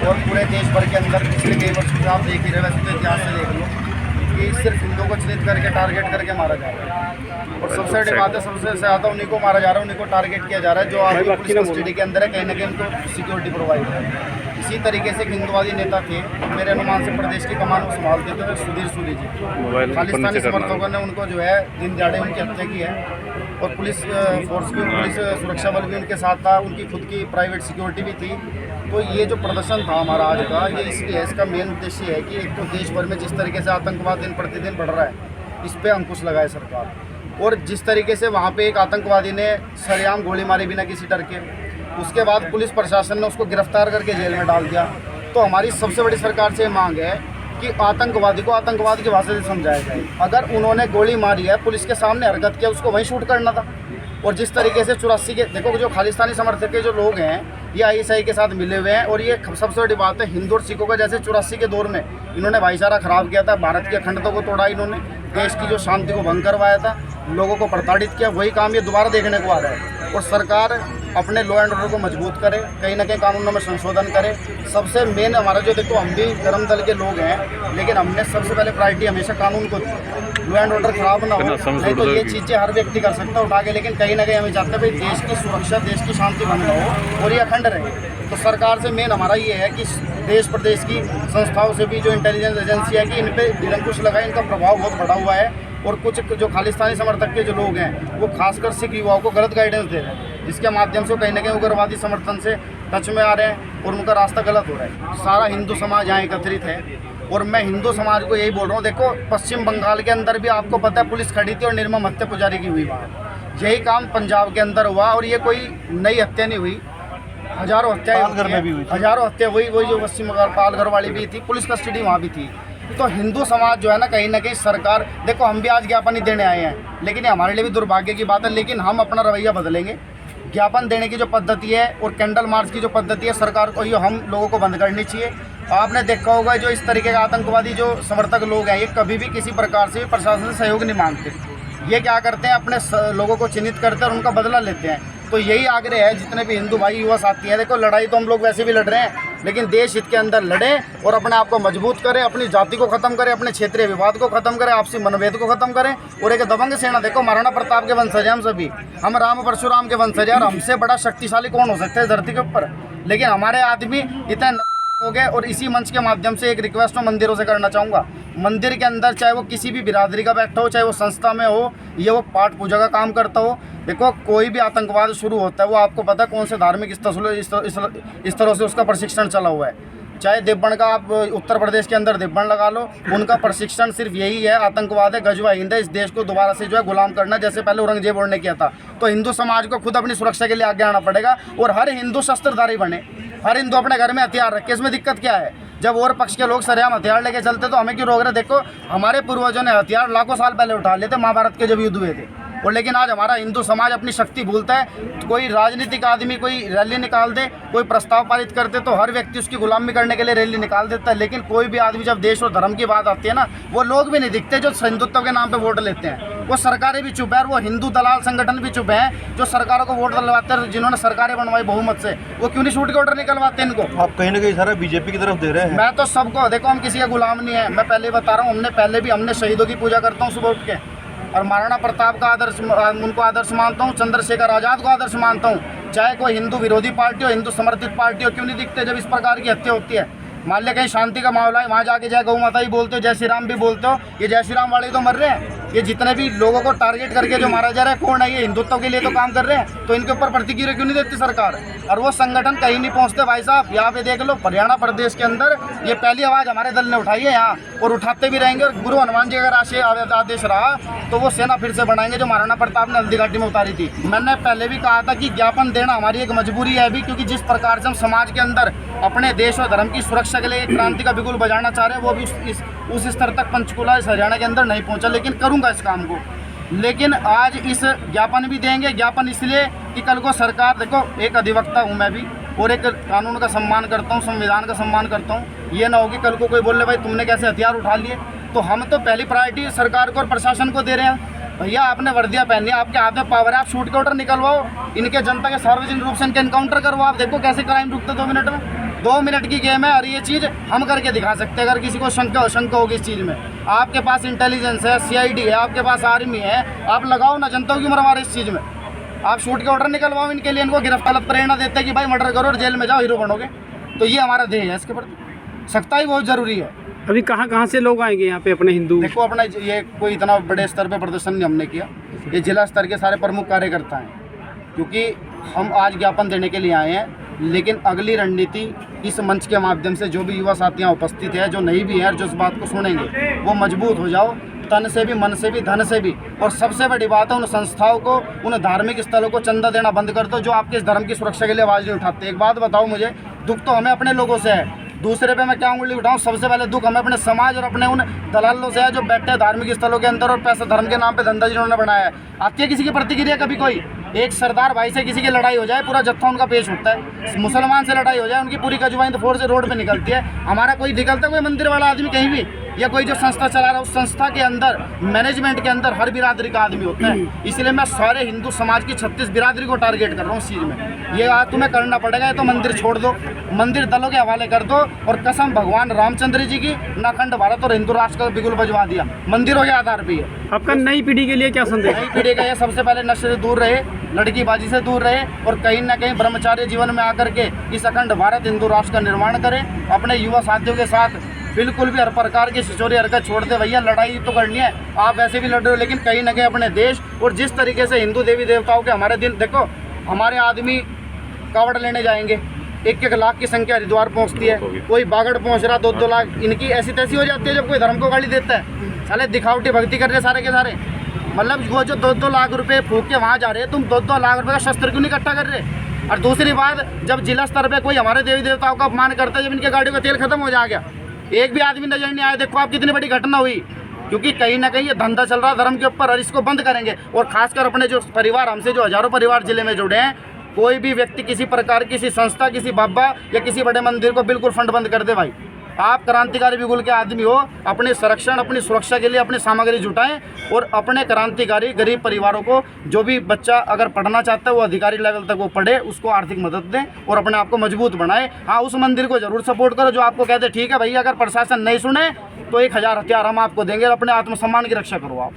और पूरे देश भर के अंदर पिछले कई वर्षों से आप देख ही रहे, वैसे तो इतिहास से देख लो कि सिर्फ हिंदुओं को चिन्हित करके टारगेट करके मारा जा रहा है। और सबसे बड़ी बात है, सबसे ज़्यादा उन्हीं को मारा जा रहा है, उन्हीं को टारगेट किया जा रहा है जो आज पुलिस कस्टडी के अंदर है। कहीं ना कहीं उनको सिक्योरिटी प्रोवाइड है। इसी तरीके से एक हिंदुवादी नेता थे, मेरे अनुमान से प्रदेश की कमान को संभालते थे, सुधीर सूरी जी। खालिस्तानी समर्थकों ने उनको जो है दिन दिहाड़े उनकी हत्या की है। और पुलिस फोर्स भी, पुलिस सुरक्षा बल भी उनके साथ था, उनकी खुद की प्राइवेट सिक्योरिटी भी थी। तो ये जो प्रदर्शन था हमारा आज का, ये इसलिए इसका मेन उद्देश्य है कि एक तो देश भर में जिस तरीके से आतंकवाद दिन प्रतिदिन बढ़ रहा है, इस पर अंकुश लगाए सरकार। और जिस तरीके से वहाँ पे एक आतंकवादी ने सरेआम गोली मारी बिना किसी डर के, उसके बाद पुलिस प्रशासन ने उसको गिरफ्तार करके जेल में डाल दिया। तो हमारी सबसे बड़ी सरकार से मांग है कि आतंकवादी को आतंकवाद की भाषा से समझाया जाए। अगर उन्होंने गोली मारी है, पुलिस के सामने हरकत किया, उसको वहीं शूट करना था। और जिस तरीके से 84 के, देखो जो खालिस्तानी समर्थक के जो लोग हैं, ये ISI के साथ मिले हुए हैं। और ये सबसे बड़ी बात है, हिंदू और सिखों का जैसे 84 के दौर में इन्होंने भाईचारा खराब किया था, भारत की अखंडता को तोड़ा, इन्होंने देश की जो शांति को भंग करवाया था, लोगों को प्रताड़ित किया, वही काम ये दोबारा देखने को आ रहा है। और सरकार अपने लॉ एंड ऑर्डर को मजबूत करे, कहीं ना कहीं कानूनों में संशोधन करे। सबसे मेन हमारा जो, देखो हम भी धर्म दल के लोग हैं, लेकिन हमने सबसे पहले प्रायोरिटी हमेशा कानून को दी। लॉ एंड ऑर्डर खराब ना हो, नहीं तो ये चीज़ें हर व्यक्ति कर सकता है उठा के, लेकिन कहीं ना कहीं हमें चाहते हैं भाई देश की सुरक्षा, देश की शांति बन हो और ये अखंड रहे। तो सरकार से मेन हमारा ये है कि देश प्रदेश की संस्थाओं से भी, जो इंटेलिजेंस एजेंसी है, कि इन पर निरंकुश लगाए। इनका प्रभाव बहुत बढ़ा हुआ है। और कुछ जो खालिस्तानी समर्थक के जो लोग हैं, वो खासकर सिख युवाओं को गलत गाइडेंस दे रहे हैं, जिसके माध्यम से कहीं ना कहीं उग्रवादी समर्थन से टच में आ रहे हैं और उनका रास्ता गलत हो रहा है। सारा हिंदू समाज यहाँ एकत्रित है और मैं हिंदू समाज को यही बोल रहा हूँ। देखो पश्चिम बंगाल के अंदर भी आपको पता है पुलिस खड़ी थी और निर्मम हत्या पुजारी की हुई वहाँ। यही काम पंजाब के अंदर हुआ और ये कोई नई हत्या नहीं हुई, हजारों हत्याएं, हजारों हत्या हुई। वही जो पश्चिम बंगाल पालघर वाली भी थी, पुलिस कस्टडी वहाँ भी थी। तो हिंदू समाज जो है ना कहीं सरकार, देखो हम भी आज ज्ञापन ही देने आए हैं, लेकिन ये हमारे लिए भी दुर्भाग्य की बात है। लेकिन हम अपना रवैया बदलेंगे। ज्ञापन देने की जो पद्धति है और कैंडल मार्च की जो पद्धति है, सरकार को ये हम लोगों को बंद करनी चाहिए। आपने देखा होगा जो इस तरीके के आतंकवादी जो समर्थक लोग हैं, ये कभी भी किसी प्रकार से प्रशासन से सहयोग नहीं मांगते। ये क्या करते हैं, अपने लोगों को चिन्हित करते हैं और उनका बदला लेते हैं। तो यही आग्रह है जितने भी हिंदू भाई युवा साथी हैं, देखो लड़ाई तो हम लोग वैसे भी लड़ रहे हैं, लेकिन देश हित के अंदर लड़ें और अपने आप को मजबूत करें, अपनी जाति को खत्म करें, अपने क्षेत्रीय विवाद को खत्म करें, आपसी मनभेद को खत्म करें। और एक दबंग सेना, देखो महाराणा प्रताप के वंशज हम सभी, हम राम परशुराम के वंशज हैं, और हमसे बड़ा शक्तिशाली कौन हो सकता है धरती के ऊपर। लेकिन हमारे आदमी इतने हो गए। और इसी मंच के माध्यम से एक रिक्वेस्ट मैं मंदिरों से करना चाहूँगा, मंदिर के अंदर चाहे वो किसी भी बिरादरी का बैठा हो, चाहे वो संस्था में हो या वो पाठ पूजा का काम करता हो, देखो कोई भी आतंकवाद शुरू होता है वो आपको पता है कौन से धार्मिक इस तरह से उसका प्रशिक्षण चला हुआ है। चाहे देवबन का आप उत्तर प्रदेश के अंदर देवबन लगा लो, उनका प्रशिक्षण सिर्फ यही है, आतंकवाद है, गजवा हिंद है, इस देश को दोबारा से जो है गुलाम करना, जैसे पहले औरंगजेब ने किया था। तो हिंदू समाज को खुद अपनी सुरक्षा के लिए आगे आना पड़ेगा और हर हिंदू शस्त्रधारी बने, हर हिंदू अपने घर में हथियार रखे। इसमें दिक्कत क्या है, जब और पक्ष के लोग सरेआम हथियार लेके चलते तो हमें क्यों रोक रहे। देखो हमारे पूर्वजों ने हथियार लाखों साल पहले उठा लिए थे, महाभारत के जब युद्ध हुए थे। और लेकिन आज हमारा हिंदू समाज अपनी शक्ति भूलता है। कोई राजनीतिक आदमी कोई रैली निकाल दे, कोई प्रस्ताव पारित करते तो हर व्यक्ति उसकी गुलामी करने के लिए रैली निकाल देता है। लेकिन कोई भी आदमी जब देश और धर्म की बात आती है ना, वो लोग भी नहीं दिखते जो हिंदुत्व के नाम पे वोट लेते हैं। वो सरकारें भी चुप है और वो हिंदू दलाल संगठन भी चुप हैं जो सरकारों को वोट दिलवाते हैं, जिन्होंने सरकारें बनवाई बहुमत से, वो क्यों नहीं शूट के ऑर्डर निकलवाते इनको। आप कहीं ना कहीं सारा बीजेपी की तरफ दे रहे हैं। मैं तो सबको, देखो हम किसी का गुलाम नहीं है, मैं पहले बता रहा हूँ, हमने शहीदों की पूजा करता हूँ सुबह उठ के, और महाराणा प्रताप का आदर्श, उनको आदर्श मानता हूँ, चंद्रशेखर आज़ाद को आदर्श मानता हूँ। चाहे कोई हिंदू विरोधी पार्टी हो, हिंदू समर्थित पार्टी हो, क्यों नहीं दिखते जब इस प्रकार की हत्या होती है। मान लिया कहीं शांति का मामला है, वहाँ जाके जय गौ माता ही बोलते हो, जय श्री राम भी बोलते हो, ये जय श्री राम वाले तो मर रहे हैं। ये जितने भी लोगों को टारगेट करके जो मारा जा रहा है, कौन है ये, हिंदुत्व के लिए तो काम कर रहे हैं। तो इनके ऊपर प्रतिक्रिया क्यों नहीं देती सरकार। और वो संगठन कहीं नहीं पहुँचते भाई साहब। यहाँ पे देख लो हरियाणा प्रदेश के अंदर ये पहली आवाज़ हमारे दल ने उठाई है यहाँ, और उठाते भी रहेंगे। और गुरु हनुमान जी अगर आदेश रहा तो वो सेना फिर से बनाएंगे जो महाराणा प्रताप ने हल्दी घाटी में उतारी थी। मैंने पहले भी कहा था कि ज्ञापन देना हमारी एक मजबूरी है अभी, क्योंकि जिस प्रकार से हम समाज के अंदर अपने देश और धर्म की सुरक्षा के लिए एक क्रांति का बिगुल बजाना चाह रहे हैं, वो भी उस स्तर तक पंचकुला इस हरियाणा के अंदर नहीं पहुंचा। लेकिन करूंगा इस काम को। लेकिन आज इस ज्ञापन भी देंगे, ज्ञापन इसलिए कि कल को सरकार, देखो एक अधिवक्ता हूँ मैं भी, और एक कानून का सम्मान करता हूँ, संविधान का सम्मान करता हूँ। ये ना हो कि कल को कोई बोल ले भाई तुमने कैसे हथियार उठा लिए। तो हम तो पहली प्रायोरिटी सरकार को और प्रशासन को दे रहे हैं। भैया आपने वर्दियाँ पहनी है, आपके हाथ में पावर है, आप शूट के ऑर्डर निकलवाओ, इनके जनता के सार्वजनिक रूप से इनके एनकाउंटर करवाओ। आप देखो कैसे क्राइम रुकते 2 मिनट में। 2 मिनट की गेम है और ये चीज़ हम करके दिखा सकते हैं। अगर किसी को शंका होगी इस चीज़ में, आपके पास इंटेलिजेंस है, CID है, आपके पास आर्मी है, आप लगाओ ना, जनता क्यों मरवा रहे इस चीज़ में। आप शूट के ऑर्डर निकलवाओ इनके लिए, इनको गिरफ्तार प्रेरणा देते हैं कि भाई मर्डर करो और जेल में जाओ, हीरो बनोगे। तो ये हमारा ध्येय है, इसके प्रति सख्ताई बहुत ज़रूरी है। अभी कहाँ से लोग आएंगे यहाँ पे अपने हिंदू? देखो अपना ये कोई इतना बड़े स्तर पे प्रदर्शन नहीं हमने किया, ये जिला स्तर के सारे प्रमुख कार्यकर्ता हैं, क्योंकि हम आज ज्ञापन देने के लिए आए हैं। लेकिन अगली रणनीति इस मंच के माध्यम से जो भी युवा साथियाँ उपस्थित हैं, जो नहीं भी हैं और जो इस बात को सुनेंगे, वो मजबूत हो जाओ, तन से भी, मन से भी, धन से भी। और सबसे बड़ी बात है, उन संस्थाओं को, उन धार्मिक स्थलों को चंदा देना बंद कर दो जो आपके इस धर्म की सुरक्षा के लिए आवाज़ नहीं उठाते। एक बात बताओ मुझे, दुख तो हमें अपने लोगों से है, दूसरे पे मैं क्या उंगली उठाऊं? सबसे पहले दुख हमें अपने समाज और अपने उन दलालों से है जो बैठे हैं धार्मिक स्थलों के अंदर और पैसा धर्म के नाम पे धंधा जिन्होंने बनाया है। आती है किसी की प्रतिक्रिया कभी? कोई एक सरदार भाई से किसी की लड़ाई हो जाए, पूरा जत्था उनका पेश होता है। मुसलमान से लड़ाई हो जाए, उनकी पूरी कजुबाइन फोर्स से रोड पे निकलती है। हमारा कोई निकलता है कोई मंदिर वाला आदमी कहीं भी, या कोई जो संस्था चला रहा है, उस संस्था के अंदर मैनेजमेंट के अंदर हर बिरादरी का आदमी होता है। इसलिए मैं सारे हिंदू समाज की 36 बिरादरी को टारगेट कर रहा हूँ इस चीज़ में। ये आज तुम्हें करना पड़ेगा, तो मंदिर छोड़ दो, मंदिर दलों के हवाले कर दो, और कसम भगवान रामचंद्र जी की, ना अखंड भारत और हिंदू राष्ट्र का बिगुल बजवा दिया, मंदिरों के आधार पर है। आपका नई पीढ़ी के लिए क्या संदेश? नई पीढ़ी का ये सबसे पहले नशे से दूर रहे, लड़कीबाजी से दूर रहे, और कहीं ना कहीं ब्रह्मचार्य जीवन में आकर के इस अखंड भारत हिंदू राष्ट्र का निर्माण करें। अपने युवा साथियों के साथ बिल्कुल भी हर प्रकार की छिछोरी हरकत छोड़ दे। भैया लड़ाई तो करनी है, आप वैसे भी लड़ रहे हो, लेकिन कहीं ना कहीं अपने देश और जिस तरीके से हिंदू देवी देवताओं के हमारे दिन, देखो हमारे आदमी कावड़ लेने जाएंगे, 1-1 लाख की संख्या हरिद्वार पहुंचती है, कोई बागड़ पहुंच रहा 2-2 लाख, इनकी ऐसी तैसी हो जाती है जब कोई धर्म को गाली देता है। साले दिखावटी भक्ति कर रहे सारे के सारे, मतलब वो जो 2-2 लाख रुपए फूक के वहाँ जा रहे हैं, तुम 2-2 लाख रुपए का शस्त्र क्यों नहीं इकट्ठा कर रहे? और दूसरी बात, जब जिला स्तर पे कोई हमारे देवी देवताओं का अपमान करता है, जब इनके गाड़ियों का तेल खत्म हो जा गया, एक भी आदमी नजर नहीं आया, देखो आप कितनी बड़ी घटना हुई। क्योंकि कहीं ना कहीं ये धंधा चल रहा है धर्म के ऊपर, और इसको बंद करेंगे। और खासकर अपने जो परिवार, हमसे जो हजारों परिवार जिले में जुड़े हैं, कोई भी व्यक्ति किसी प्रकार, किसी संस्था, किसी बाबा या किसी बड़े मंदिर को बिल्कुल फंड बंद कर दे। भाई आप क्रांतिकारी बिगुल के आदमी हो, अपने संरक्षण, अपनी सुरक्षा के लिए अपनी सामग्री जुटाएं, और अपने क्रांतिकारी गरीब परिवारों को, जो भी बच्चा अगर पढ़ना चाहता है वो अधिकारी लेवल तक वो पढ़े, उसको आर्थिक मदद दें और अपने आप को मजबूत बनाएं। हाँ, उस मंदिर को जरूर सपोर्ट करो जो आपको कहते ठीक है भैया, अगर प्रशासन नहीं सुने तो 1000 हथियार हम आपको देंगे, और अपने आत्मसम्मान की रक्षा करो आप।